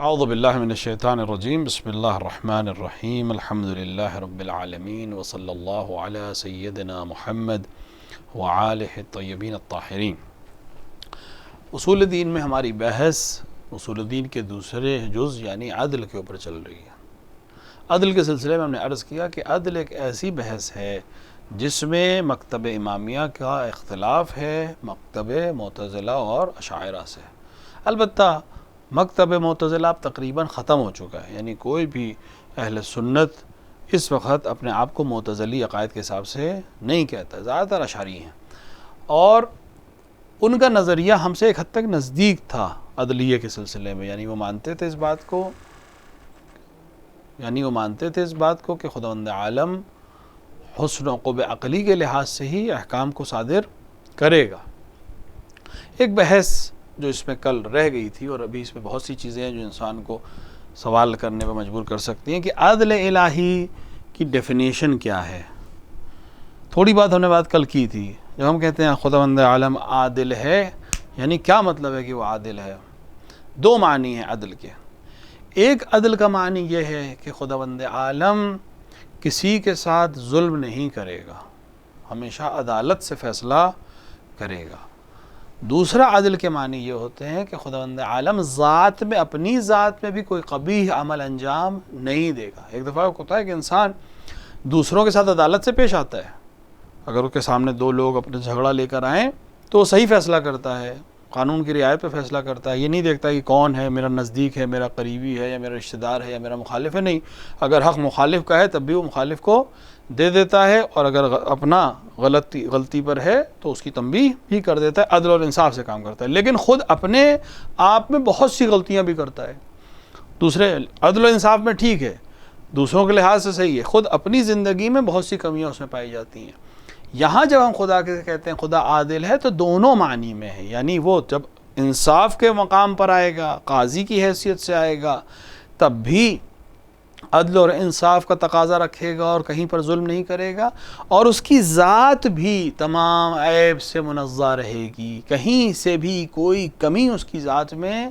اعوذ باللہ من الشیطان الرجیم بسم اللہ الرحمن الرحیم الحمدللہ رب العالمین وصلی اللہ علی سیدنا محمد وآلہ الطیبین الطاہرین۔ اصول دین میں ہماری بحث اصول دین کے دوسرے جز یعنی عدل کے اوپر چل رہی ہے۔ عدل کے سلسلے میں ہم نے عرض کیا کہ عدل ایک ایسی بحث ہے جس میں مکتب امامیہ کا اختلاف ہے مکتب معتزلہ اور اشاعرہ سے۔ البتہ مکتب معتزلہ اب تقریباً ختم ہو چکا ہے، یعنی کوئی بھی اہل سنت اس وقت اپنے آپ کو معتزلی عقائد کے حساب سے نہیں کہتا، زیادہ تر اشعری ہیں، اور ان کا نظریہ ہم سے ایک حد تک نزدیک تھا عدلیہ کے سلسلے میں، یعنی وہ مانتے تھے اس بات کو کہ خداوند عالم حسن و قوہ عقلی کے لحاظ سے ہی احکام کو صادر کرے گا۔ ایک بحث جو اس میں کل رہ گئی تھی، اور ابھی اس میں بہت سی چیزیں ہیں جو انسان کو سوال کرنے پہ مجبور کر سکتی ہیں کہ عدل الہی کی ڈیفینیشن کیا ہے۔ تھوڑی بات ہم نے کل کی تھی، جب ہم کہتے ہیں خداوند عالم عادل ہے، یعنی کیا مطلب ہے کہ وہ عادل ہے؟ دو معنی ہیں عدل کے۔ ایک عدل کا معنی یہ ہے کہ خداوند عالم کسی کے ساتھ ظلم نہیں کرے گا، ہمیشہ عدالت سے فیصلہ کرے گا۔ دوسرا عدل کے معنی یہ ہوتے ہیں کہ خداوند عالم ذات میں اپنی ذات میں بھی کوئی قبیح عمل انجام نہیں دے گا۔ ایک دفعہ ہوتا ہے کہ انسان دوسروں کے ساتھ عدالت سے پیش آتا ہے، اگر اس کے سامنے دو لوگ اپنے جھگڑا لے کر آئیں تو وہ صحیح فیصلہ کرتا ہے، قانون کی رعایت پہ فیصلہ کرتا ہے، یہ نہیں دیکھتا کہ کون ہے، میرا نزدیک ہے، میرا قریبی ہے، یا میرا رشتہ دار ہے، یا میرا مخالف ہے۔ نہیں، اگر حق مخالف کا ہے تب بھی وہ مخالف کو دے دیتا ہے، اور اگر اپنا غلطی پر ہے تو اس کی تنبیہ بھی کر دیتا ہے، عدل اور انصاف سے کام کرتا ہے۔ لیکن خود اپنے آپ میں بہت سی غلطیاں بھی کرتا ہے۔ دوسرے عدل و انصاف میں ٹھیک ہے، دوسروں کے لحاظ سے صحیح ہے، خود اپنی زندگی میں بہت سی کمیاں اس میں پائی جاتی ہیں۔ یہاں جب ہم خدا کے کہتے ہیں خدا عادل ہے تو دونوں معنی میں ہے، یعنی وہ جب انصاف کے مقام پر آئے گا، قاضی کی حیثیت سے آئے گا، تب بھی عدل اور انصاف کا تقاضا رکھے گا اور کہیں پر ظلم نہیں کرے گا، اور اس کی ذات بھی تمام عیب سے منزہ رہے گی، کہیں سے بھی کوئی کمی اس کی ذات میں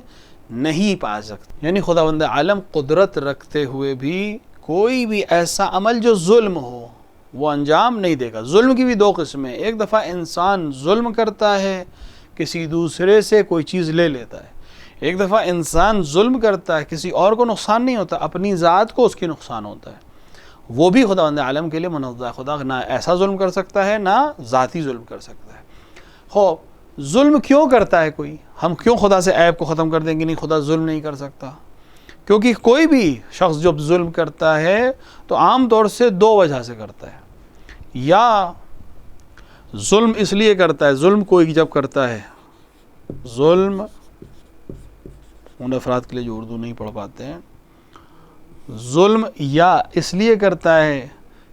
نہیں پا سکتی۔ یعنی خداوند عالم قدرت رکھتے ہوئے بھی کوئی بھی ایسا عمل جو ظلم ہو وہ انجام نہیں دے گا۔ ظلم کی بھی دو قسمیں، ایک دفعہ انسان ظلم کرتا ہے، کسی دوسرے سے کوئی چیز لے لیتا ہے، ایک دفعہ انسان ظلم کرتا ہے، کسی اور کو نقصان نہیں ہوتا، اپنی ذات کو اس کی نقصان ہوتا ہے، وہ بھی خداوند عالم کے لیے منزہ ہے۔ خدا نہ ایسا ظلم کر سکتا ہے نہ ذاتی ظلم کر سکتا ہے۔ ظلم کیوں کرتا ہے کوئی؟ ہم کیوں خدا سے عیب کو ختم کر دیں گے نہیں خدا ظلم نہیں کر سکتا؟ کیونکہ کوئی بھی شخص جب ظلم کرتا ہے تو عام طور سے دو وجہ سے کرتا ہے، یا ظلم اس لیے کرتا ہے، ظلم کوئی جب کرتا ہے، ظلم ان افراد کے لیے جو اردو نہیں پڑھ پاتے ہیں، ظلم یا اس لیے کرتا ہے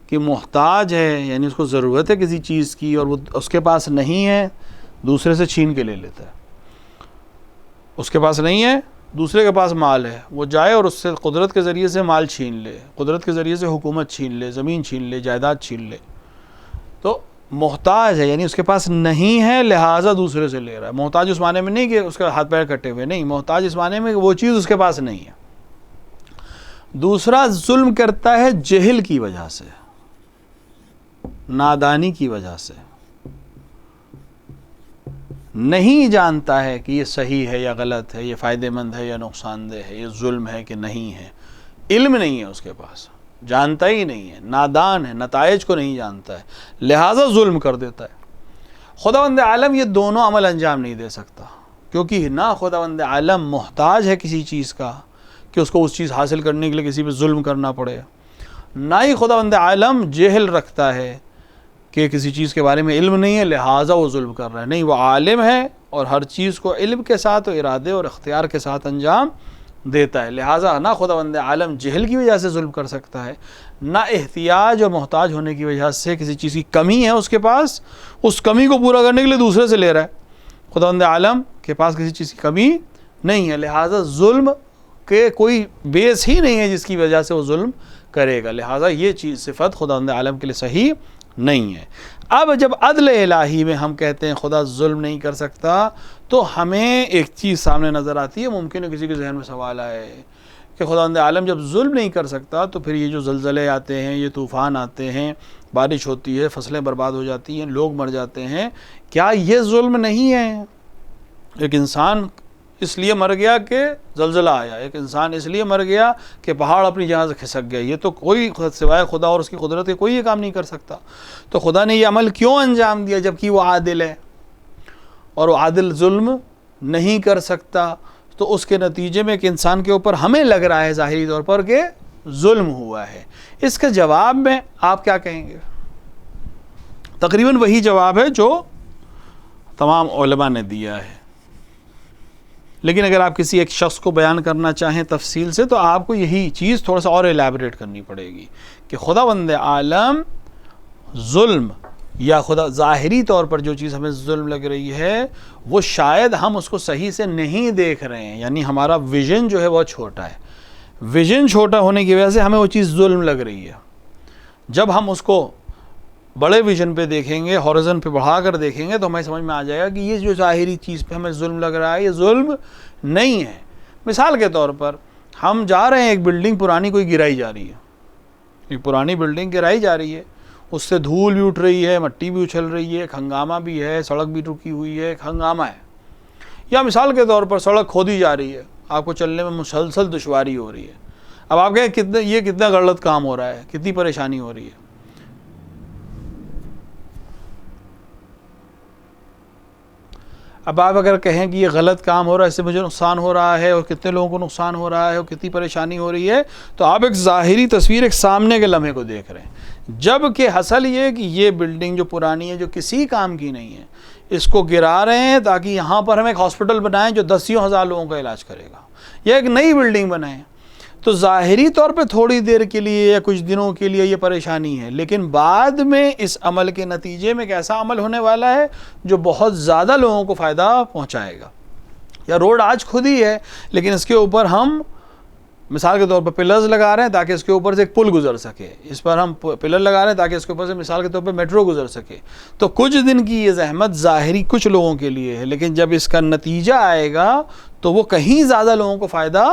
کہ محتاج ہے، یعنی اس کو ضرورت ہے کسی چیز کی اور وہ اس کے پاس نہیں ہے، دوسرے سے چھین کے لے لیتا ہے۔ اس کے پاس نہیں ہے، دوسرے کے پاس مال ہے، وہ جائے اور اس سے قدرت کے ذریعے سے مال چھین لے، قدرت کے ذریعے سے حکومت چھین لے، زمین چھین لے، جائیداد چھین لے۔ تو محتاج ہے، یعنی اس کے پاس نہیں ہے لہٰذا دوسرے سے لے رہا ہے۔ محتاج اس معنی میں نہیں کہ اس کا ہاتھ پیر کٹے ہوئے، نہیں، محتاج اس معنی میں کہ وہ چیز اس کے پاس نہیں ہے۔ دوسرا ظلم کرتا ہے جہل کی وجہ سے، نادانی کی وجہ سے، نہیں جانتا ہے کہ یہ صحیح ہے یا غلط ہے، یہ فائدہ مند ہے یا نقصان دہ ہے، یہ ظلم ہے کہ نہیں ہے، علم نہیں ہے اس کے پاس، جانتا ہی نہیں ہے، نادان ہے، نتائج کو نہیں جانتا ہے، لہٰذا ظلم کر دیتا ہے۔ خداوند عالم یہ دونوں عمل انجام نہیں دے سکتا، کیونکہ نہ خداوند عالم محتاج ہے کسی چیز کا کہ اس کو اس چیز حاصل کرنے کے لیے کسی پہ ظلم کرنا پڑے، نہ ہی خداوند عالم جہل رکھتا ہے کہ کسی چیز کے بارے میں علم نہیں ہے لہٰذا وہ ظلم کر رہا ہے۔ نہیں، وہ عالم ہے اور ہر چیز کو علم کے ساتھ و ارادے اور اختیار کے ساتھ انجام دیتا ہے، لہٰذا نہ خداوند عالم جہل کی وجہ سے ظلم کر سکتا ہے، نہ احتیاج اور محتاج ہونے کی وجہ سے کسی چیز کی کمی ہے اس کے پاس، اس کمی کو پورا کرنے کے لیے دوسرے سے لے رہا ہے۔ خداوند عالم کے پاس کسی چیز کی کمی نہیں ہے، لہٰذا ظلم کے کوئی بیس ہی نہیں ہے جس کی وجہ سے وہ ظلم کرے گا، لہٰذا یہ چیز صفت خداوند عالم کے لیے صحیح نہیں ہے۔ اب جب عدل الہی میں ہم کہتے ہیں خدا ظلم نہیں کر سکتا، تو ہمیں ایک چیز سامنے نظر آتی ہے، ممکن ہے کسی کے ذہن میں سوال آئے کہ خداوند عالم جب ظلم نہیں کر سکتا تو پھر یہ جو زلزلے آتے ہیں، یہ طوفان آتے ہیں، بارش ہوتی ہے، فصلیں برباد ہو جاتی ہیں، لوگ مر جاتے ہیں، کیا یہ ظلم نہیں ہے؟ ایک انسان اس لیے مر گیا کہ زلزلہ آیا، ایک انسان اس لیے مر گیا کہ پہاڑ اپنی جگہ سے کھسک گیا، یہ تو کوئی سوائے خدا اور اس کی قدرت کے کوئی یہ کام نہیں کر سکتا۔ تو خدا نے یہ عمل کیوں انجام دیا جبکہ وہ عادل ہے، اور وہ عادل ظلم نہیں کر سکتا؟ تو اس کے نتیجے میں ایک انسان کے اوپر ہمیں لگ رہا ہے ظاہری طور پر کہ ظلم ہوا ہے۔ اس کے جواب میں آپ کیا کہیں گے؟ تقریباً وہی جواب ہے جو تمام علماء نے دیا ہے، لیکن اگر آپ کسی ایک شخص کو بیان کرنا چاہیں تفصیل سے تو آپ کو یہی چیز تھوڑا سا اور الیبوریٹ کرنی پڑے گی کہ خداوند عالم ظلم یا خدا ظاہری طور پر جو چیز ہمیں ظلم لگ رہی ہے وہ شاید ہم اس کو صحیح سے نہیں دیکھ رہے ہیں، یعنی ہمارا ویژن جو ہے وہ چھوٹا ہے، ویژن چھوٹا ہونے کی وجہ سے ہمیں وہ چیز ظلم لگ رہی ہے۔ جب ہم اس کو بڑے ویژن پہ دیکھیں گے، ہورزن پہ بڑھا کر دیکھیں گے تو ہمیں سمجھ میں آ جائے گا کہ یہ جو ظاہری چیز پہ ہمیں ظلم لگ رہا ہے یہ ظلم نہیں ہے۔ مثال کے طور پر ہم جا رہے ہیں، ایک بلڈنگ پرانی کوئی گرائی جا رہی ہے، ایک پرانی بلڈنگ گرائی جا رہی ہے، اس سے دھول بھی اٹھ رہی ہے، مٹی بھی اچھل رہی ہے، ایک ہنگامہ بھی ہے، سڑک بھی رکی ہوئی ہے، ایک ہنگامہ ہے۔ یا مثال کے طور پر سڑک کھودی جا رہی ہے، آپ کو چلنے میں مسلسل دشواری ہو رہی ہے۔ اب آپ کہیں یہ کتنا غلط کام ہو رہا ہے، کتنی پریشانی ہو رہی ہے۔ اب آپ اگر کہیں کہ یہ غلط کام ہو رہا ہے، اس سے مجھے نقصان ہو رہا ہے اور کتنے لوگوں کو نقصان ہو رہا ہے اور کتنی پریشانی ہو رہی ہے، تو آپ ایک ظاہری تصویر، ایک سامنے کے لمحے کو دیکھ رہے ہیں، جب کہ حاصل یہ کہ یہ بلڈنگ جو پرانی ہے، جو کسی کام کی نہیں ہے، اس کو گرا رہے ہیں تاکہ یہاں پر ہم ایک ہاسپٹل بنائیں جو دسیوں ہزار لوگوں کا علاج کرے گا، یا ایک نئی بلڈنگ بنائیں۔ تو ظاہری طور پہ تھوڑی دیر کے لیے یا کچھ دنوں کے لیے یہ پریشانی ہے، لیکن بعد میں اس عمل کے نتیجے میں ایک ایسا عمل ہونے والا ہے جو بہت زیادہ لوگوں کو فائدہ پہنچائے گا۔ یا روڈ آج خود ہی ہے لیکن اس کے اوپر ہم مثال کے طور پر پلرز لگا رہے ہیں تاکہ اس کے اوپر سے ایک پل گزر سکے، اس پر ہم پلر لگا رہے ہیں تاکہ اس کے اوپر سے مثال کے طور پر میٹرو گزر سکے۔ تو کچھ دن کی یہ زحمت ظاہری کچھ لوگوں کے لیے ہے، لیکن جب اس کا نتیجہ آئے گا تو وہ کہیں زیادہ لوگوں کو فائدہ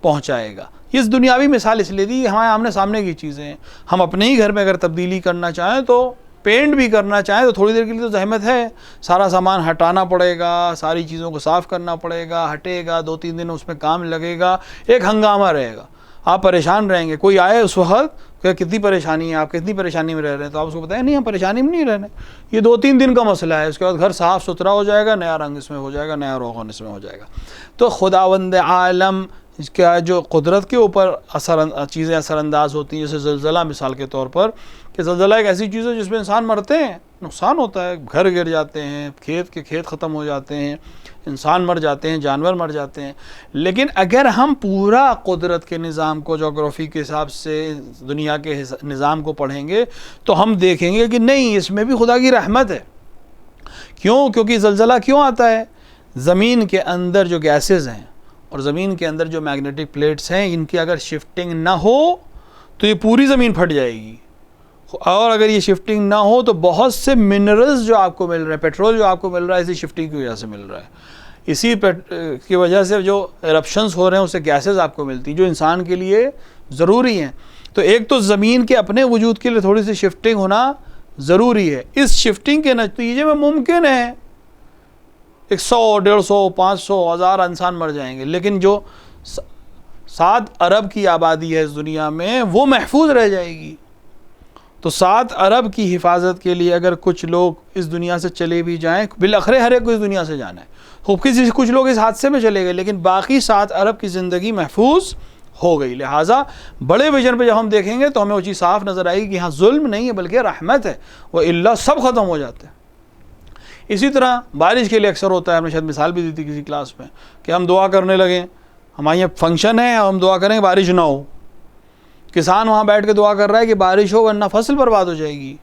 پہنچائے گا۔ اس دنیاوی مثال اس لیے دی، ہمارے آمنے سامنے کی چیزیں ہیں۔ ہم اپنے ہی گھر میں اگر تبدیلی کرنا چاہیں تو پینٹ بھی کرنا چاہیں تو تھوڑی دیر کے لیے تو زحمت ہے، سارا سامان ہٹانا پڑے گا، ساری چیزوں کو صاف کرنا پڑے گا، ہٹے گا، 2-3 دن اس میں کام لگے گا، ایک ہنگامہ رہے گا، آپ پریشان رہیں گے۔ کوئی آئے اس وقت کہ کتنی پریشانی ہے، آپ کتنی پریشانی میں رہ رہے ہیں، تو آپ اس کو بتائیں نہیں ہم پریشانی میں نہیں رہ رہے، یہ 2-3 دن کا مسئلہ ہے، اس کے بعد گھر صاف ستھرا ہو جائے گا، نیا رنگ اس میں ہو جائے گا، نیا روغن اس میں ہو جائے گا۔ تو خداوند عالم کیا جو قدرت کے اوپر چیزیں اثر انداز ہوتی ہیں، جیسے زلزلہ مثال کے طور پر، کہ زلزلہ ایک ایسی چیز ہے جس میں انسان مرتے ہیں، نقصان ہوتا ہے، گھر گر جاتے ہیں، کھیت ختم ہو جاتے ہیں، انسان مر جاتے ہیں، جانور مر جاتے ہیں۔ لیکن اگر ہم پورا قدرت کے نظام کو جغرافی کے حساب سے دنیا کے نظام کو پڑھیں گے تو ہم دیکھیں گے کہ نہیں، اس میں بھی خدا کی رحمت ہے۔ کیوں؟ کیونکہ زلزلہ کیوں آتا ہے؟ زمین کے اندر جو گیسز ہیں اور زمین کے اندر جو میگنیٹک پلیٹس ہیں، ان کی اگر شفٹنگ نہ ہو تو یہ پوری زمین پھٹ جائے گی، اور اگر یہ شفٹنگ نہ ہو تو بہت سے منرلز جو آپ کو مل رہے ہیں، پیٹرول جو آپ کو مل رہا ہے، اسی شفٹنگ کی وجہ سے مل رہا ہے، اسی کی وجہ سے جو ایرپشنز ہو رہے ہیں اس سے گیسز آپ کو ملتی ہیں جو انسان کے لیے ضروری ہیں۔ تو ایک تو زمین کے اپنے وجود کے لیے تھوڑی سی شفٹنگ ہونا ضروری ہے، اس شفٹنگ کے نتیجے میں ممکن ہے 100, 150, 500, 1000 انسان مر جائیں گے، لیکن جو 7 ارب کی آبادی ہے اس دنیا میں وہ محفوظ رہ جائے گی۔ تو 7 ارب کی حفاظت کے لیے اگر کچھ لوگ اس دنیا سے چلے بھی جائیں، بالآخر ہر ایک کو اس دنیا سے جانا ہے، کچھ لوگ اس حادثے میں چلے گئے لیکن باقی 7 ارب کی زندگی محفوظ ہو گئی۔ لہٰذا بڑے ویژن پہ جب ہم دیکھیں گے تو ہمیں وہ چیز صاف نظر آئے گی کہ ہاں ظلم نہیں ہے بلکہ رحمت ہے، وہ اللہ سب ختم ہو جاتے ہیں۔ اسی طرح بارش کے لیے اکثر ہوتا ہے، ہم نے شاید مثال بھی دی تھی کسی کلاس میں، کہ ہم دعا کرنے لگیں، ہمارے یہاں فنکشن ہے اور ہم دعا کریں کہ بارش نہ ہو، کسان وہاں بیٹھ کے دعا کر رہا ہے کہ بارش ہو ورنہ فصل برباد ہو جائے گی۔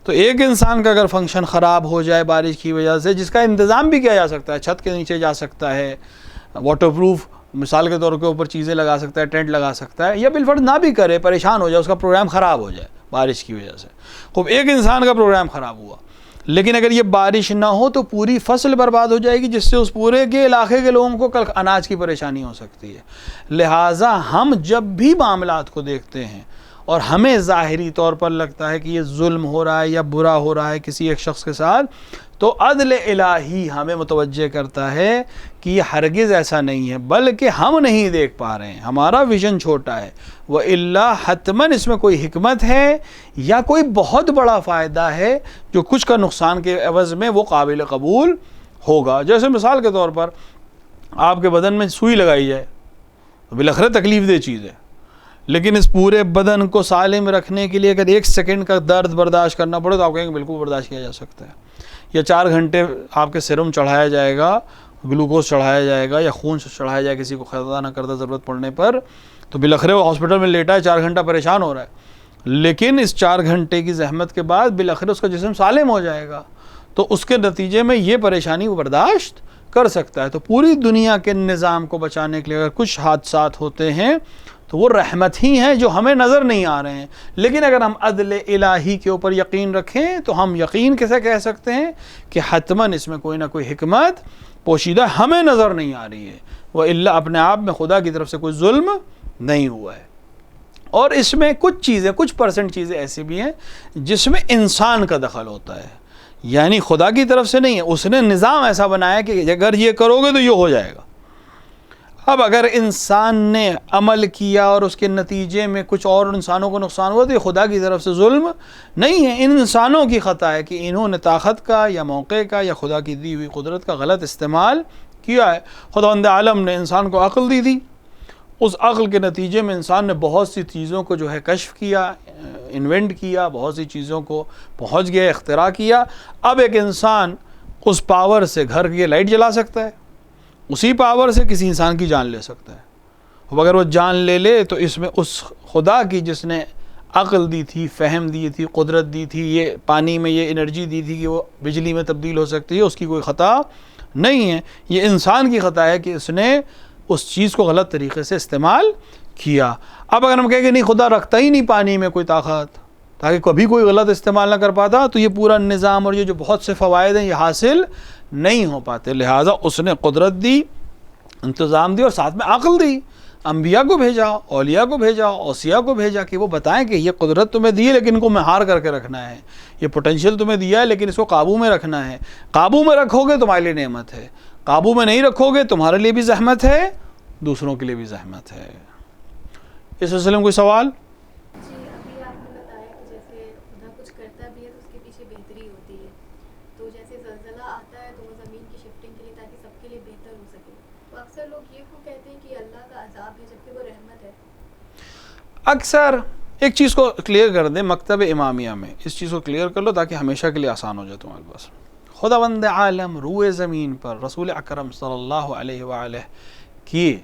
تو ایک انسان کا اگر فنکشن خراب ہو جائے بارش کی وجہ سے، جس کا انتظام بھی کیا جا سکتا ہے، چھت کے نیچے جا سکتا ہے، واٹر پروف مثال کے طور کے اوپر چیزیں لگا سکتا ہے، ٹینٹ لگا سکتا ہے، یا بالفرض نہ بھی کرے، پریشان ہو جائے، اس کا پروگرام خراب ہو جائے، بارش کی وجہ سے. خوب ایک انسان کا پروگرام خراب ہوا، لیکن اگر یہ بارش نہ ہو تو پوری فصل برباد ہو جائے گی، جس سے اس پورے کے علاقے کے لوگوں کو کل اناج کی پریشانی ہو سکتی ہے. لہٰذا ہم جب بھی معاملات کو دیکھتے ہیں اور ہمیں ظاہری طور پر لگتا ہے کہ یہ ظلم ہو رہا ہے یا برا ہو رہا ہے کسی ایک شخص کے ساتھ، تو عدل الہی ہمیں متوجہ کرتا ہے کہ یہ ہرگز ایسا نہیں ہے، بلکہ ہم نہیں دیکھ پا رہے ہیں، ہمارا ویژن چھوٹا ہے. وَإِلَّا حتماً اس میں کوئی حکمت ہے یا کوئی بہت بڑا فائدہ ہے جو کچھ کا نقصان کے عوض میں وہ قابل قبول ہوگا. جیسے مثال کے طور پر آپ کے بدن میں سوئی لگائی جائے تو بالآخر تکلیف دہ چیز ہے، لیکن اس پورے بدن کو سالم رکھنے کے لیے اگر 1 سیکنڈ کا درد برداشت کرنا پڑے تو آپ کہیں گے بالکل برداشت کیا جا سکتا ہے. یا 4 گھنٹے آپ کے سیرم چڑھایا جائے گا، گلوکوز چڑھایا جائے گا یا خون چڑھایا جائے کسی کو خدا نہ کردہ ضرورت پڑنے پر، تو بالآخر وہ ہاسپٹل میں لیٹا ہے 4 گھنٹہ پریشان ہو رہا ہے، لیکن اس 4 گھنٹے کی زحمت کے بعد بالآخر اس کا جسم سالم ہو جائے گا، تو اس کے نتیجے میں یہ پریشانی وہ برداشت کر سکتا ہے. تو پوری دنیا کے نظام کو بچانے کے لیے اگر کچھ حادثات ہوتے ہیں تو وہ رحمت ہی ہیں جو ہمیں نظر نہیں آ رہے ہیں. لیکن اگر ہم عدل الہی کے اوپر یقین رکھیں تو ہم یقین کیسے کہہ سکتے ہیں کہ حتماً اس میں کوئی نہ کوئی حکمت پوشیدہ ہمیں نظر نہیں آ رہی ہے. وَإِلَّا اپنے آپ میں خدا کی طرف سے کوئی ظلم نہیں ہوا ہے. اور اس میں کچھ چیزیں، کچھ پرسنٹ چیزیں ایسی بھی ہیں جس میں انسان کا دخل ہوتا ہے، یعنی خدا کی طرف سے نہیں ہے، اس نے نظام ایسا بنایا کہ اگر یہ کرو گے تو یہ ہو جائے گا. اب اگر انسان نے عمل کیا اور اس کے نتیجے میں کچھ اور انسانوں کو نقصان ہوا تو یہ خدا کی طرف سے ظلم نہیں ہے، ان انسانوں کی خطا ہے کہ انہوں نے طاقت کا یا موقع کا یا خدا کی دی ہوئی قدرت کا غلط استعمال کیا ہے. خداوند عالم نے انسان کو عقل دی تھی، اس عقل کے نتیجے میں انسان نے بہت سی چیزوں کو جو ہے کشف کیا، انوینٹ کیا، بہت سی چیزوں کو پہنچ گیا، اختراع کیا. اب ایک انسان اس پاور سے گھر کی لائٹ جلا سکتا ہے، اسی پاور سے کسی انسان کی جان لے سکتا ہے. اگر وہ جان لے لے تو اس میں اس خدا کی جس نے عقل دی تھی، فہم دی تھی، قدرت دی تھی، یہ پانی میں یہ انرجی دی تھی کہ وہ بجلی میں تبدیل ہو سکتی ہے، اس کی کوئی خطا نہیں ہے. یہ انسان کی خطا ہے کہ اس نے اس چیز کو غلط طریقے سے استعمال کیا. اب اگر ہم کہیں کہ نہیں خدا رکھتا ہی نہیں پانی میں کوئی طاقت تاکہ کبھی کوئی غلط استعمال نہ کر پاتا، تو یہ پورا نظام اور یہ جو بہت سے فوائد ہیں یہ حاصل نہیں ہو پاتے. لہٰذا اس نے قدرت دی، انتظام دی اور ساتھ میں عقل دی. انبیاء کو بھیجا، اولیاء کو بھیجا، اوصیاء کو بھیجا کہ وہ بتائیں کہ یہ قدرت تمہیں دی ہے لیکن ان کو مہار کر کے رکھنا ہے، یہ پوٹینشیل تمہیں دیا ہے لیکن اس کو قابو میں رکھنا ہے. قابو میں رکھو گے تمہارے لیے نعمت ہے، قابو میں نہیں رکھو گے تمہارے لیے بھی زحمت ہے، دوسروں کے لیے بھی زحمت ہے. اس سلسلے میں کوئی سوال؟ جی ابھی آپ نے بتایا کہ جیسے خدا کچھ کرتا بھی ہے تو اس کے پیچھے بہتری ہوتی ہے، تو جیسے زلزلہ آتا ہے تو وہ زمین کی شفٹنگ کے لیے تاکہ سب کے لیے بہتر ہو سکے، تو اکثر لوگ یہ کیوں کہتے ہیں کہ اللہ کا عذاب ہے جبکہ وہ رحمت ہے؟ اکثر ایک چیز کو کلیئر کر دیں، مکتب امامیہ میں اس چیز کو کلیئر کر لو تاکہ ہمیشہ کے لیے آسان ہو جائے تمہارے پاس. خداوند عالم روئے زمین پر رسول اکرم صلی اللہ علیہ وآلہ کی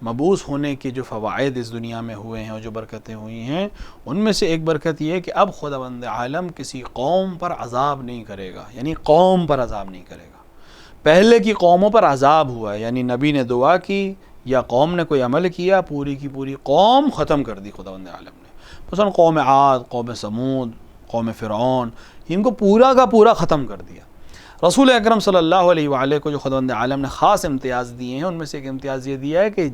مبعوث ہونے کے جو فوائد اس دنیا میں ہوئے ہیں اور جو برکتیں ہوئی ہیں، ان میں سے ایک برکت یہ ہے کہ اب خداوند عالم کسی قوم پر عذاب نہیں کرے گا، یعنی قوم پر عذاب نہیں کرے گا. پہلے کی قوموں پر عذاب ہوا ہے، یعنی نبی نے دعا کی یا قوم نے کوئی عمل کیا، پوری کی پوری قوم ختم کر دی خداوند عالم نے. مثلا قوم عاد، قوم سمود، قوم فرعون، ان کو پورا کا پورا ختم کر دیا. رسول اکرم صلی اللہ علیہ وآلہ کو جو خداوند عالم نے خاص امتیاز دیے ہیں، ان میں سے ایک امتیاز یہ دیا ہے کہ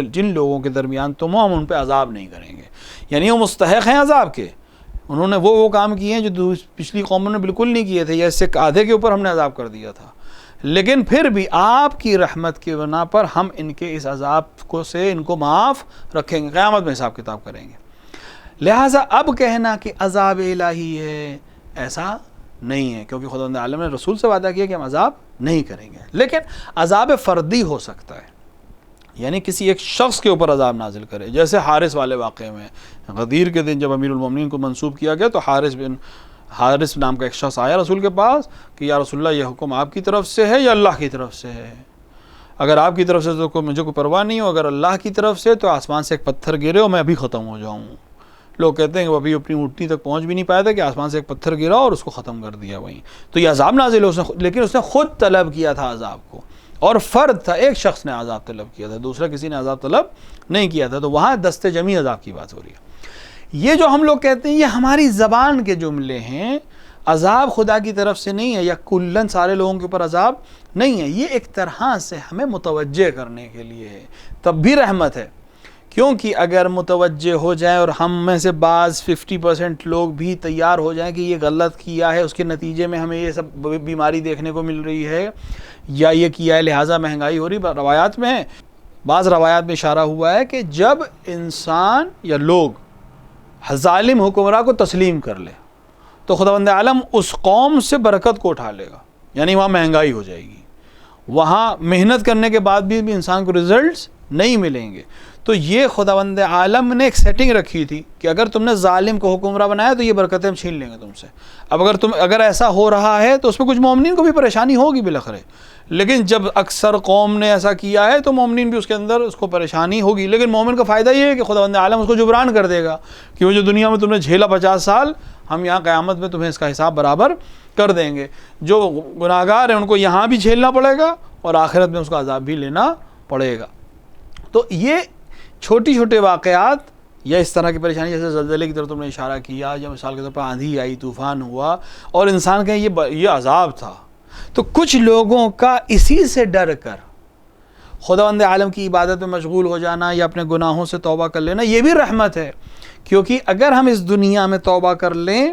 جن لوگوں کے درمیان تم ہم ان پہ عذاب نہیں کریں گے، یعنی وہ مستحق ہیں عذاب کے. انہوں نے وہ کام کیے ہیں جو پچھلی قوموں نے بالکل نہیں کیے تھے، یا اس سے آدھے کے اوپر ہم نے عذاب کر دیا تھا، لیکن پھر بھی آپ کی رحمت کی بنا پر ہم ان کے اس عذاب کو سے ان کو معاف رکھیں گے، قیامت میں حساب کتاب کریں گے. لہٰذا اب کہنا کہ عذاب الہی ہے ایسا نہیں ہے، کیونکہ خداوند عالم نے رسول سے وعدہ کیا کہ ہم عذاب نہیں کریں گے. لیکن عذاب فردی ہو سکتا ہے، یعنی کسی ایک شخص کے اوپر عذاب نازل کرے، جیسے حارث والے واقعے میں غدیر کے دن جب امیر المومنین کو منسوب کیا گیا تو حارث نام کا ایک شخص آیا رسول کے پاس کہ یا رسول اللہ یہ حکم آپ کی طرف سے ہے یا اللہ کی طرف سے ہے؟ اگر آپ کی طرف سے تو مجھے کوئی پرواہ نہیں ہو، اگر اللہ کی طرف سے تو آسمان سے ایک پتھر گرے اور میں ابھی ختم ہو جاؤں. لوگ کہتے ہیں کہ وہ ابھی اپنی اٹھنی تک پہنچ بھی نہیں پایا تھا کہ آسمان سے ایک پتھر گرا اور اس کو ختم کر دیا وہیں. تو یہ عذاب نازل ہو، لیکن اس نے خود طلب کیا تھا عذاب کو، اور فرد تھا، ایک شخص نے عذاب طلب کیا تھا، دوسرا کسی نے عذاب طلب نہیں کیا تھا. تو وہاں دست جمعی عذاب کی بات ہو رہی ہے. یہ جو ہم لوگ کہتے ہیں یہ ہماری زبان کے جملے ہیں، عذاب خدا کی طرف سے نہیں ہے، یا کلن سارے لوگوں کے اوپر عذاب نہیں ہے، یہ ایک طرح سے ہمیں متوجہ کرنے کے لیے ہے، تب بھی رحمت ہے۔ کیونکہ اگر متوجہ ہو جائیں اور ہم میں سے بعض 50% لوگ بھی تیار ہو جائیں کہ یہ غلط کیا ہے، اس کے نتیجے میں ہمیں یہ سب بیماری دیکھنے کو مل رہی ہے، یا یہ کیا ہے لہٰذا مہنگائی ہو رہی، روایات میں ہے، بعض روایات میں اشارہ ہوا ہے کہ جب انسان یا لوگ ظالم حکمراں کو تسلیم کر لے تو خداوند عالم اس قوم سے برکت کو اٹھا لے گا، یعنی وہاں مہنگائی ہو جائے گی، وہاں محنت کرنے کے بعد بھی انسان کو ریزلٹس نہیں ملیں گے۔ تو یہ خداوند عالم نے ایک سیٹنگ رکھی تھی کہ اگر تم نے ظالم کو حکمراں بنایا تو یہ برکتیں ہم چھین لیں گے تم سے۔ اب اگر ایسا ہو رہا ہے تو اس میں کچھ مومنین کو بھی پریشانی ہوگی بالآخر، لیکن جب اکثر قوم نے ایسا کیا ہے تو مومنین بھی اس کے اندر اس کو پریشانی ہوگی، لیکن مومن کا فائدہ یہ ہے کہ خداوند عالم اس کو جبران کر دے گا کہ وہ جو دنیا میں تم نے جھیلا 50 سال، ہم یہاں قیامت میں تمہیں اس کا حساب برابر کر دیں گے۔ جو گناہگار ہیں ان کو یہاں بھی جھیلنا پڑے گا اور آخرت میں اس کا عذاب بھی لینا پڑے گا۔ تو یہ چھوٹی چھوٹے واقعات یا اس طرح کی پریشانی، جیسے زلزلے کی طرف تم نے اشارہ کیا، یا مثال کے طور پر آندھی آئی، طوفان ہوا اور انسان کہیں یہ عذاب تھا، تو کچھ لوگوں کا اسی سے ڈر کر خداوند عالم کی عبادت میں مشغول ہو جانا یا اپنے گناہوں سے توبہ کر لینا، یہ بھی رحمت ہے۔ کیونکہ اگر ہم اس دنیا میں توبہ کر لیں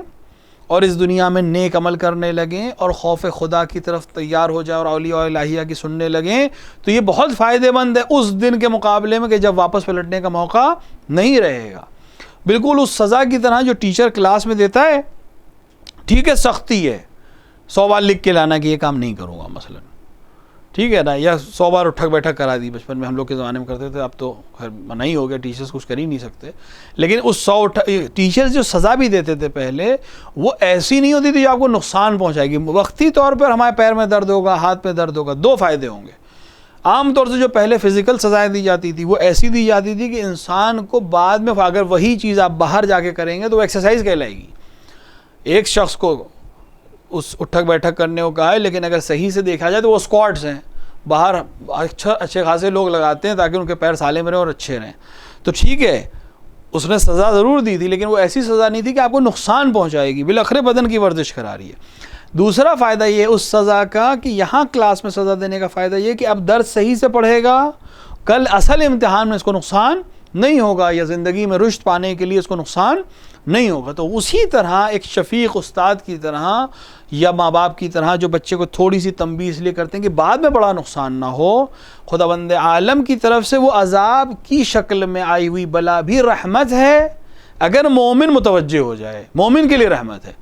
اور اس دنیا میں نیک عمل کرنے لگیں اور خوف خدا کی طرف تیار ہو جائیں اور اولیاء الہیہ کی سننے لگیں تو یہ بہت فائدہ مند ہے اس دن کے مقابلے میں کہ جب واپس پلٹنے کا موقع نہیں رہے گا۔ بالکل اس سزا کی طرح جو ٹیچر کلاس میں دیتا ہے، ٹھیک ہے سختی ہے، 100 بار لکھ کے لانا کہ یہ کام نہیں کروں گا مثلا، ٹھیک ہے نا، یا 100 بار اٹھک بیٹھک کرا دی، بچپن میں ہم لوگ کے زمانے میں کرتے تھے، اب تو خیر منع ہی ہو گیا، ٹیچرز کچھ کر ہی نہیں سکتے، لیکن اس ٹیچرز جو سزا بھی دیتے تھے پہلے، وہ ایسی نہیں ہوتی تھی جو آپ کو نقصان پہنچائے گی، وقتی طور پر ہمارے پیر میں درد ہوگا، ہاتھ میں درد ہوگا، 2 فائدے ہوں گے۔ عام طور سے جو پہلے فزیکل سزائیں دی جاتی تھی وہ ایسی دی جاتی تھی کہ انسان کو بعد میں اگر وہی چیز آپ باہر جا کے کریں گے تو وہ ایکسرسائز کہلائے گی۔ ایک شخص کو اس اٹھک بیٹھک کرنے کو کہا ہے، لیکن اگر صحیح سے دیکھا جائے تو وہ اسکواٹس ہیں، باہر اچھے خاصے لوگ لگاتے ہیں تاکہ ان کے پیر سالم رہیں اور اچھے رہیں، تو ٹھیک ہے اس نے سزا ضرور دی تھی، لیکن وہ ایسی سزا نہیں تھی کہ آپ کو نقصان پہنچائے گی، بالآخر بدن کی ورزش کرا رہی ہے۔ دوسرا فائدہ یہ اس سزا کا کہ یہاں کلاس میں سزا دینے کا فائدہ یہ کہ اب درس صحیح سے پڑھے گا، کل اصل امتحان میں اس کو نقصان نہیں ہوگا، یا زندگی میں رشد پانے کے لیے اس کو نقصان نہیں ہوگا۔ تو اسی طرح ایک شفیق استاد کی طرح یا ماں باپ کی طرح جو بچے کو تھوڑی سی تنبیہ اس لیے کرتے ہیں کہ بعد میں بڑا نقصان نہ ہو، خداوند عالم کی طرف سے وہ عذاب کی شکل میں آئی ہوئی بلا بھی رحمت ہے اگر مومن متوجہ ہو جائے۔ مومن کے لیے رحمت ہے،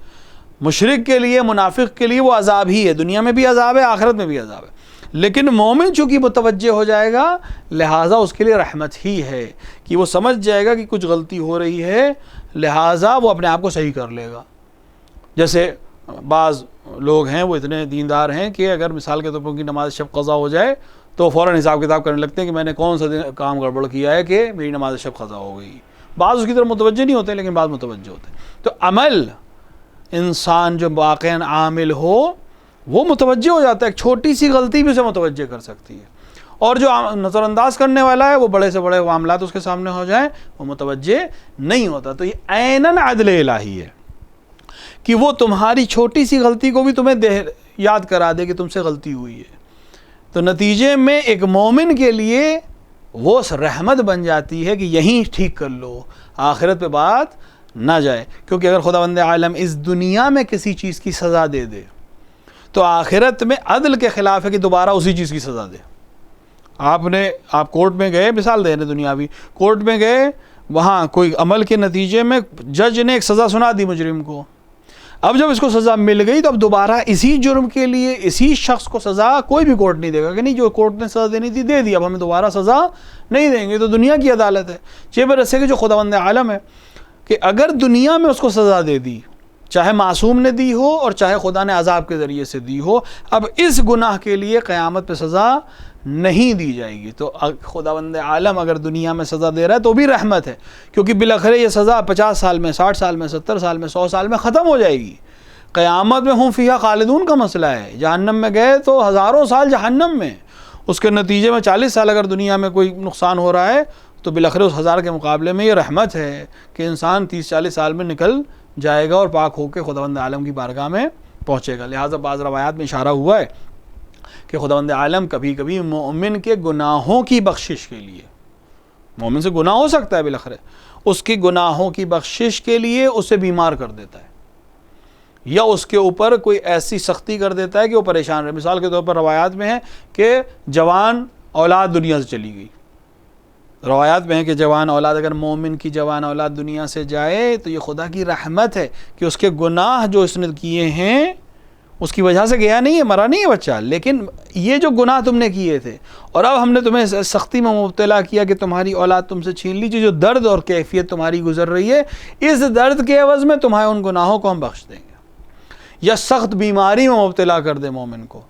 مشرک کے لیے، منافق کے لیے وہ عذاب ہی ہے، دنیا میں بھی عذاب ہے، آخرت میں بھی عذاب ہے، لیکن مومن چونکہ متوجہ ہو جائے گا لہٰذا اس کے لیے رحمت ہی ہے کہ وہ سمجھ جائے گا کہ کچھ غلطی ہو رہی ہے، لہٰذا وہ اپنے آپ کو صحیح کر لے گا۔ جیسے بعض لوگ ہیں وہ اتنے دیندار ہیں کہ اگر مثال کے طور پر ان کی نماز شب قضا ہو جائے تو فوراً حساب کتاب کرنے لگتے ہیں کہ میں نے کون سا کام گڑبڑ کیا ہے کہ میری نماز شب قضا ہو گئی۔ بعض اس کی طرف متوجہ نہیں ہوتے لیکن بعض متوجہ ہوتے ہیں۔ تو عمل انسان جو واقعاً عامل ہو وہ متوجہ ہو جاتا ہے، ایک چھوٹی سی غلطی بھی اسے متوجہ کر سکتی ہے، اور جو نظر انداز کرنے والا ہے وہ بڑے سے بڑے معاملات اس کے سامنے ہو جائیں وہ متوجہ نہیں ہوتا۔ تو یہ عیناً عدل الہی ہے کہ وہ تمہاری چھوٹی سی غلطی کو بھی تمہیں یاد کرا دے کہ تم سے غلطی ہوئی ہے، تو نتیجے میں ایک مومن کے لیے وہ رحمت بن جاتی ہے کہ یہیں ٹھیک کر لو، آخرت پہ بات نہ جائے۔ کیونکہ اگر خداوند عالم اس دنیا میں کسی چیز کی سزا دے دے تو آخرت میں عدل کے خلاف ہے کہ دوبارہ اسی چیز کی سزا دے۔ آپ کورٹ میں گئے، مثال دے رہے دنیاوی، کورٹ میں گئے، وہاں کوئی عمل کے نتیجے میں جج نے ایک سزا سنا دی مجرم کو، اب جب اس کو سزا مل گئی تو اب دوبارہ اسی جرم کے لیے اسی شخص کو سزا کوئی بھی کورٹ نہیں دے گا کہ نہیں جو کورٹ نے سزا دینی تھی دے دی، اب ہمیں دوبارہ سزا نہیں دیں گے۔ تو دنیا کی عدالت ہے، یہ برسے کہ جو خداوند عالم ہے کہ اگر دنیا میں اس کو سزا دے دی، چاہے معصوم نے دی ہو اور چاہے خدا نے عذاب کے ذریعے سے دی ہو، اب اس گناہ کے لیے قیامت پہ سزا نہیں دی جائے گی۔ تو خداوند عالم اگر دنیا میں سزا دے رہا ہے تو بھی رحمت ہے، کیونکہ بالآخر یہ سزا 50 سال میں، 60 سال میں، 70 سال میں، 100 سال میں ختم ہو جائے گی۔ قیامت میں ہم فیہا خالدون کا مسئلہ ہے، جہنم میں گئے تو ہزاروں سال جہنم میں، اس کے نتیجے میں 40 سال اگر دنیا میں کوئی نقصان ہو رہا ہے تو بالاخره اس 1000 کے مقابلے میں یہ رحمت ہے کہ انسان 30-40 سال میں نکل جائے گا اور پاک ہو کے خداوند عالم کی بارگاہ میں پہنچے گا. لہٰذا بعض روایات میں اشارہ ہوا ہے کہ خداوند عالم کبھی کبھی مومن کے گناہوں کی بخشش کے لیے، مومن سے گناہ ہو سکتا ہے بالاخره، اس کی گناہوں کی بخشش کے لیے اسے بیمار کر دیتا ہے یا اس کے اوپر کوئی ایسی سختی کر دیتا ہے کہ وہ پریشان رہے. مثال کے طور پر روایات میں ہے کہ جوان اولاد دنیا سے چلی گئی. روایات میں ہے کہ جوان اولاد، اگر مومن کی جوان اولاد دنیا سے جائے تو یہ خدا کی رحمت ہے کہ اس کے گناہ جو اس نے کیے ہیں اس کی وجہ سے گیا نہیں ہے، مرا نہیں ہے بچہ، لیکن یہ جو گناہ تم نے کیے تھے اور اب ہم نے تمہیں سختی میں مبتلا کیا کہ تمہاری اولاد تم سے چھین لیجیے، جو درد اور کیفیت تمہاری گزر رہی ہے اس درد کے عوض میں تمہارے ان گناہوں کو ہم بخش دیں گے. یا سخت بیماری میں مبتلا کر دے مومن کو،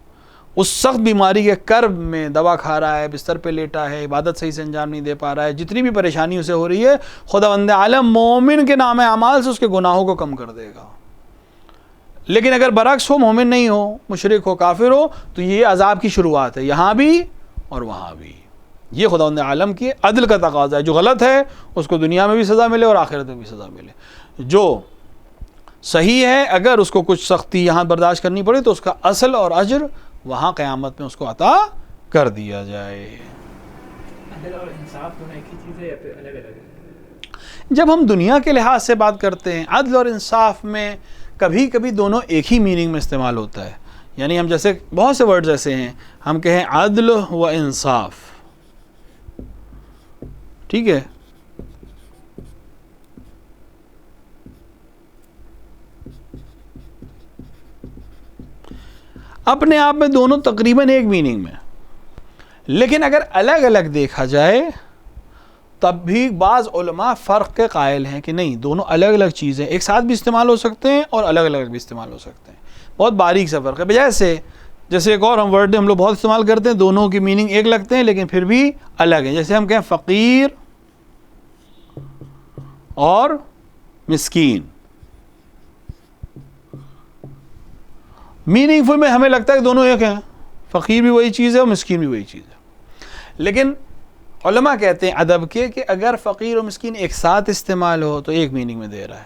اس سخت بیماری کے کرب میں دوا کھا رہا ہے، بستر پہ لیٹا ہے، عبادت صحیح سے انجام نہیں دے پا رہا ہے، جتنی بھی پریشانی اسے ہو رہی ہے خداوند عالم مومن کے نام اعمال سے اس کے گناہوں کو کم کر دے گا. لیکن اگر برعکس ہو، مومن نہیں ہو، مشرک ہو، کافر ہو، تو یہ عذاب کی شروعات ہے یہاں بھی اور وہاں بھی. یہ خداوند عالم کی عدل کا تقاضا ہے، جو غلط ہے اس کو دنیا میں بھی سزا ملے اور آخرت میں بھی سزا ملے. جو صحیح ہے اگر اس کو کچھ سختی یہاں برداشت کرنی پڑے تو اس کا اصل اور اجر وہاں قیامت میں اس کو عطا کر دیا جائے. عدل اور انصاف دونوں ایک ہی چیز ہے یا پھر الگ الگ ہے؟ جب ہم دنیا کے لحاظ سے بات کرتے ہیں عدل اور انصاف میں کبھی کبھی دونوں ایک ہی میننگ میں استعمال ہوتا ہے. یعنی ہم جیسے بہت سے ورڈز ایسے ہیں، ہم کہیں عدل و انصاف، ٹھیک ہے، اپنے آپ میں دونوں تقریباً ایک میننگ میں، لیکن اگر الگ الگ دیکھا جائے تب بھی بعض علماء فرق کے قائل ہیں کہ نہیں، دونوں الگ الگ چیزیں ایک ساتھ بھی استعمال ہو سکتے ہیں اور الگ الگ بھی استعمال ہو سکتے ہیں. بہت باریک سا فرق ہے. بجائے سے جیسے ایک اور ہم ورڈ ہم لوگ بہت استعمال کرتے ہیں، دونوں کی میننگ ایک لگتے ہیں لیکن پھر بھی الگ ہیں. جیسے ہم کہیں فقیر اور مسکین، میننگ فل میں ہمیں لگتا ہے کہ دونوں ایک ہیں، فقیر بھی وہی چیز ہے اور مسکین بھی وہی چیز ہے. لیکن علماء کہتے ہیں ادب کے کہ اگر فقیر اور مسکین ایک ساتھ استعمال ہو تو ایک میننگ میں دے رہا ہے،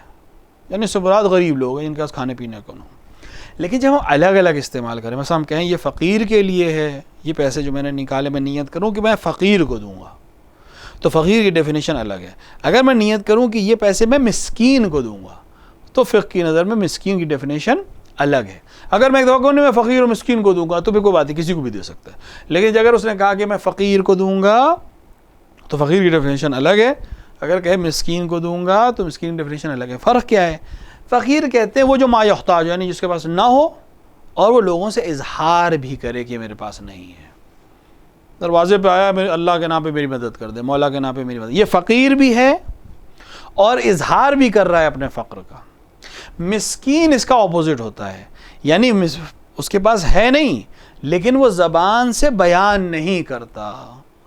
یعنی سبرات غریب لوگ ہیں جن کے پاس کھانے پینے کو نہ ہو. لیکن جب ہم الگ الگ استعمال کریں، مثلا ہم کہیں یہ فقیر کے لیے ہے، یہ پیسے جو میں نے نکالے میں نیت کروں کہ میں فقیر کو دوں گا، تو فقیر کی ڈیفینیشن الگ ہے. اگر میں نیت کروں کہ یہ پیسے میں مسکین کو دوں گا تو فقہ کی نظر میں مسکین کی ڈیفینیشن الگ ہے. اگر میں کہوں نہیں میں فقیر اور مسکین کو دوں گا تو پھر کوئی بات نہیں، کسی کو بھی دے سکتا ہے. لیکن اگر اس نے کہا کہ میں فقیر کو دوں گا تو فقیر کی ڈیفینیشن الگ ہے، اگر کہے مسکین کو دوں گا تو مسکین کی ڈیفینیشن الگ ہے. فرق کیا ہے؟ فقیر کہتے ہیں وہ جو ما یحتاج، یعنی جس کے پاس نہ ہو اور وہ لوگوں سے اظہار بھی کرے کہ میرے پاس نہیں ہے. دروازے پہ آیا میرے اللہ کے نام پہ میری مدد کر دے، مولا کے نام پہ میری مدد، یہ فقیر بھی ہے اور اظہار بھی کر رہا ہے اپنے فقر کا. مسکین اس کا اپوزٹ ہوتا ہے، یعنی اس کے پاس ہے نہیں لیکن وہ زبان سے بیان نہیں کرتا.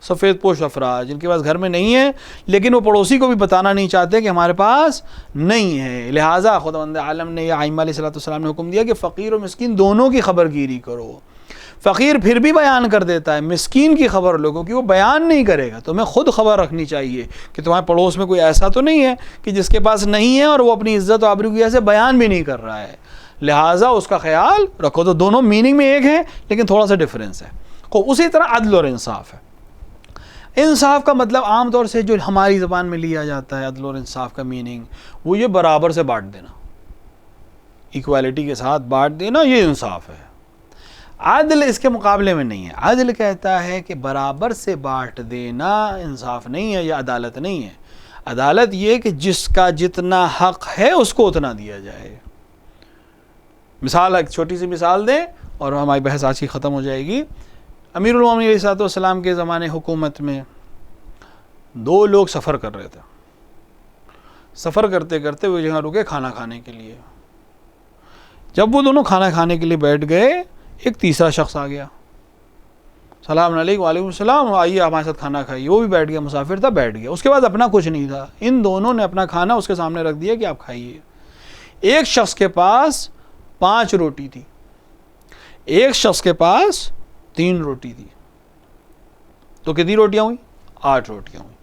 سفید پوش افراد جن کے پاس گھر میں نہیں ہے لیکن وہ پڑوسی کو بھی بتانا نہیں چاہتے کہ ہمارے پاس نہیں ہے. لہٰذا خداوند عالم نے یا ائمہ علیہ السلام نے حکم دیا کہ فقیر و مسکین دونوں کی خبر گیری کرو. فقیر پھر بھی بیان کر دیتا ہے، مسکین کی خبر لوگوں کی وہ بیان نہیں کرے گا. تمہیں خود خبر رکھنی چاہیے کہ تمہارے پڑوس میں کوئی ایسا تو نہیں ہے کہ جس کے پاس نہیں ہے اور وہ اپنی عزت و آبرو کی وجہ سے بیان بھی نہیں کر رہا ہے. لہٰذا اس کا خیال رکھو. تو دونوں میننگ میں ایک ہیں لیکن تھوڑا سا ڈفرینس ہے. اسی طرح عدل اور انصاف ہے. انصاف کا مطلب عام طور سے جو ہماری زبان میں لیا جاتا ہے عدل اور انصاف کا میننگ وہ یہ برابر سے بانٹ دینا، ایکویلٹی کے ساتھ بانٹ دینا، یہ انصاف ہے. عدل اس کے مقابلے میں نہیں ہے. عدل کہتا ہے کہ برابر سے بانٹ دینا انصاف نہیں ہے یا عدالت نہیں ہے. عدالت یہ کہ جس کا جتنا حق ہے اس کو اتنا دیا جائے. مثال ایک چھوٹی سی مثال دیں اور ہماری بحث آج کی ختم ہو جائے گی. امیر المومنین علیہ السلام کے زمانے حکومت میں دو لوگ سفر کر رہے تھے. سفر کرتے کرتے وہ جگہ رکے کھانا کھانے کے لیے. جب وہ دونوں کھانا کھانے کے لیے بیٹھ گئے ایک تیسرا شخص آ گیا. سلام علیکم. وعلیکم السلام. آئیے ہمارے ساتھ کھانا کھائیے. وہ بھی بیٹھ گیا، مسافر تھا، بیٹھ گیا. اس کے بعد اپنا کچھ نہیں تھا. ان دونوں نے اپنا کھانا اس کے سامنے رکھ دیا کہ آپ کھائیے. ایک شخص کے پاس 5 روٹی تھی، ایک شخص کے پاس 3 روٹی تھی. تو کتنی روٹیاں ہوئیں؟ 8 روٹیاں ہوئیں.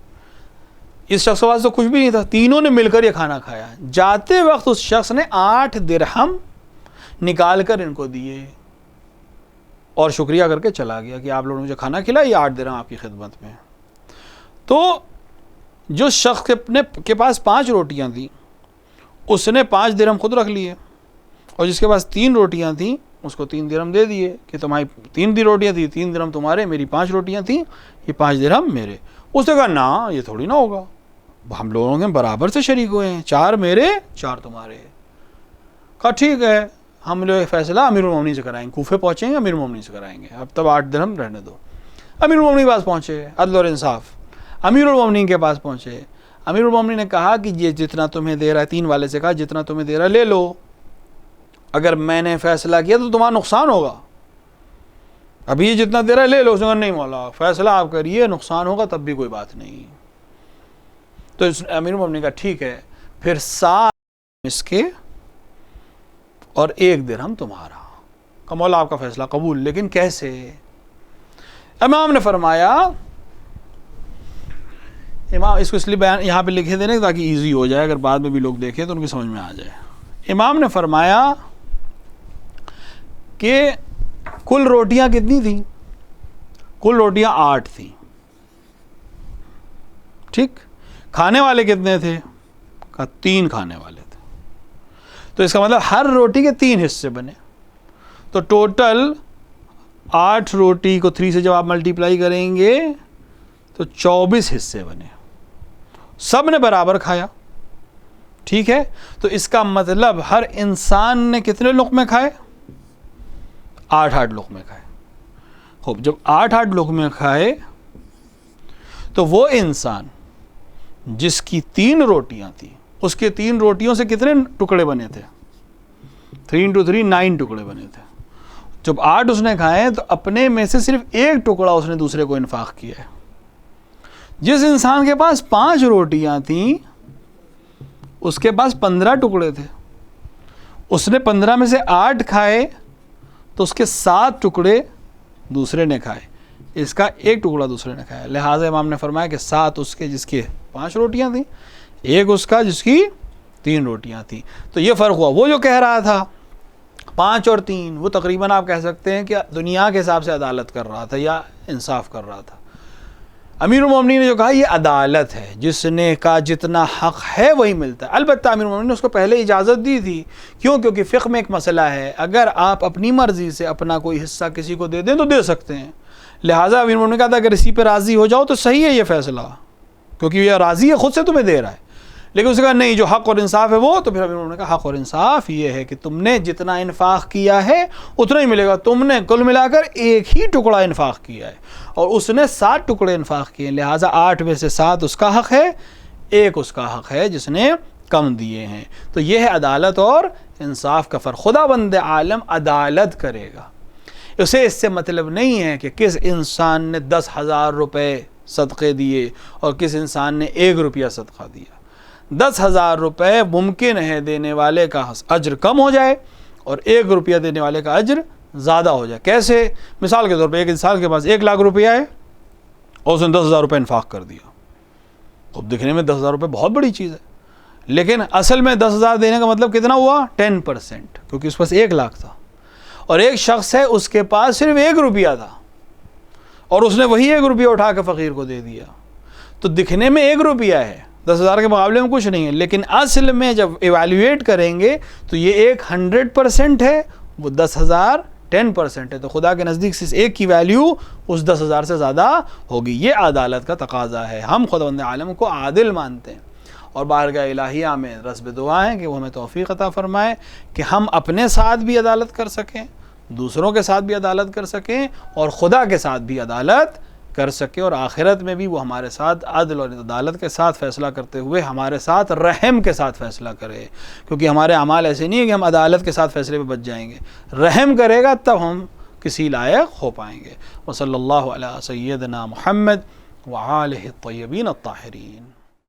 اس شخص کے پاس تو کچھ بھی نہیں تھا، تینوں نے مل کر یہ کھانا کھایا. جاتے وقت اس شخص نے 8 درہم نکال کر ان کو دیے اور شکریہ کر کے چلا گیا کہ آپ لوگوں نے مجھے کھانا کھلایا، یہ 8 درہم آپ کی خدمت میں. تو جو شخص کے پاس 5 روٹیاں تھیں اس نے 5 درہم خود رکھ لیے، اور جس کے پاس 3 روٹیاں تھیں اس کو 3 درہم دے دیے کہ تمہاری 3 روٹیاں تھیں، 3 درہم تمہارے، میری 5 روٹیاں تھیں، یہ 5 درہم میرے. اس نے کہا نا یہ تھوڑی نہ ہوگا، ہم لوگوں کے برابر سے شریک ہوئے ہیں، 4 میرے 4 تمہارے. کہا ٹھیک ہے، ہم لوگ فیصلہ امیر المومنین سے کرائیں گے، کوفے پہنچیں گے، امیر المومنین سے کرائیں گے، اب تب 8 درہم رہنے دو. امیر المومنین کے پاس پہنچے، عدل اور انصاف، امیر المومنین کے پاس پہنچے. امیر المومنین نے کہا کہ یہ جتنا تمہیں دے رہا ہے، 3 والے سے کہا جتنا تمہیں دے رہا ہے لے لو، اگر میں نے فیصلہ کیا تو تمہارا نقصان ہوگا، ابھی یہ جتنا دے رہا ہے لے لو. اس نے کہا نہیں مولا فیصلہ آپ کریے، نقصان ہوگا تب بھی کوئی بات نہیں. تو امیر المومنین نے کہا ٹھیک ہے، پھر 7 اس کے اور 1 درہم تمہارا. کہ مولا آپ کا فیصلہ قبول، لیکن کیسے؟ امام نے فرمایا، امام اس کو اس لیے بیان یہاں پہ لکھے دینے تاکہ ایزی ہو جائے، اگر بعد میں بھی لوگ دیکھیں تو ان کی سمجھ میں آ جائے. امام نے فرمایا کہ کل روٹیاں کتنی تھیں؟ کل روٹیاں 8 تھیں، ٹھیک. کھانے والے کتنے تھے؟ کہا 3 کھانے والے تھے. تو اس کا مطلب ہر روٹی کے 3 حصے بنے، تو ٹوٹل 8 روٹی کو 3 سے جب آپ ملٹیپلائی کریں گے تو 24 حصے بنے، سب نے برابر کھایا. ٹھیک ہے، تو اس کا مطلب ہر انسان نے کتنے لقمے کھائے؟ 8 لقمے کھائے. خوب، جب 8 لقمے کھائے تو وہ انسان جس کی 3 روٹیاں تھیں اس کے 3 روٹیوں سے کتنے ٹکڑے بنے تھے؟ 3 into 3 9 ٹکڑے بنے تھے. جب 8 اس نے کھائے تو اپنے میں سے صرف 1 ٹکڑا اس نے دوسرے کو انفاق کیا ہے. جس انسان کے پاس 5 روٹیاں تھیں اس کے پاس 15 ٹکڑے تھے، اس نے 15 میں سے 8 کھائے تو اس کے 7 ٹکڑے دوسرے نے کھائے، اس کا 1 ٹکڑا دوسرے نے کھایا. لہٰذا امام نے فرمایا کہ 7 اس کے جس کے 5 روٹیاں تھیں، 1 اس کا جس کی 3 روٹیاں تھیں. تو یہ فرق ہوا. وہ جو کہہ رہا تھا 5 اور 3، وہ تقریباً آپ کہہ سکتے ہیں کہ دنیا کے حساب سے عدالت کر رہا تھا یا انصاف کر رہا تھا. امیر المومنین نے جو کہا یہ عدالت ہے، جس نے کا جتنا حق ہے وہی ملتا ہے. البتہ امیر المومنین نے اس کو پہلے اجازت دی تھی. کیوں؟ کیونکہ فقہ میں ایک مسئلہ ہے، اگر آپ اپنی مرضی سے اپنا کوئی حصہ کسی کو دے دیں تو دے سکتے ہیں. لہٰذا امیر المومنین نے کہا تھا اگر اسی پہ راضی ہو جاؤ تو صحیح ہے یہ فیصلہ، کیونکہ یہ راضی ہے، خود سے تمہیں دے رہا ہے. لیکن اس نے کہا نہیں، جو حق اور انصاف ہے وہ. تو پھر امیر المومنین نے کہا حق اور انصاف یہ ہے کہ تم نے جتنا انفاق کیا ہے اتنا ہی ملے گا. تم نے کل ملا کر 1 ہی ٹکڑا انفاق کیا ہے اور اس نے 7 ٹکڑے انفاق کیے، لہٰذا 8 میں سے 7 اس کا حق ہے، 1 اس کا حق ہے جس نے کم دیے ہیں. تو یہ ہے عدالت اور انصاف کا فرق. خدا بند عالم عدالت کرے گا. اسے اس سے مطلب نہیں ہے کہ کس انسان نے 10,000 روپے صدقے دیے اور کس انسان نے 1 روپیہ صدقہ دیا. 10,000 روپے ممکن ہے دینے والے کا اجر کم ہو جائے اور 1 روپیہ دینے والے کا اجر زیادہ ہو جائے. کیسے؟ مثال کے طور پہ ایک انسان کے پاس 1 لاکھ روپیہ ہے اور اس نے 10,000 روپے انفاق کر دیا. اب دکھنے میں 10,000 روپے بہت بڑی چیز ہے، لیکن اصل میں 10,000 دینے کا مطلب کتنا ہوا؟ 10%، کیونکہ اس پاس 1 لاکھ تھا. اور ایک شخص ہے اس کے پاس صرف 1 روپیہ تھا اور اس نے وہی 1 روپیہ اٹھا کے فقیر کو دے دیا. تو دکھنے میں 1 روپیہ ہے، 10,000 کے مقابلے میں کچھ نہیں ہے، لیکن اصل میں جب ایویلیویٹ کریں گے تو یہ ایک 100% ہے، وہ 10,000 10% ہے. تو خدا کے نزدیک سے ایک کی ویلیو اس 10,000 سے زیادہ ہوگی. یہ عدالت کا تقاضا ہے. ہم خداوند عالم کو عادل مانتے ہیں اور بارگاہ الہیہ میں رسب دعا ہے کہ وہ ہمیں توفیق عطا فرمائے کہ ہم اپنے ساتھ بھی عدالت کر سکیں، دوسروں کے ساتھ بھی عدالت کر سکیں اور خدا کے ساتھ بھی عدالت کر سکے، اور آخرت میں بھی وہ ہمارے ساتھ عدل اور عدالت کے ساتھ فیصلہ کرتے ہوئے ہمارے ساتھ رحم کے ساتھ فیصلہ کرے. کیونکہ ہمارے اعمال ایسے نہیں ہیں کہ ہم عدالت کے ساتھ فیصلے پہ بچ جائیں گے. رحم کرے گا تب ہم کسی لائق ہو پائیں گے. وصلی اللہ علی سیدنا محمد وآلہ الطیبین الطاہرین.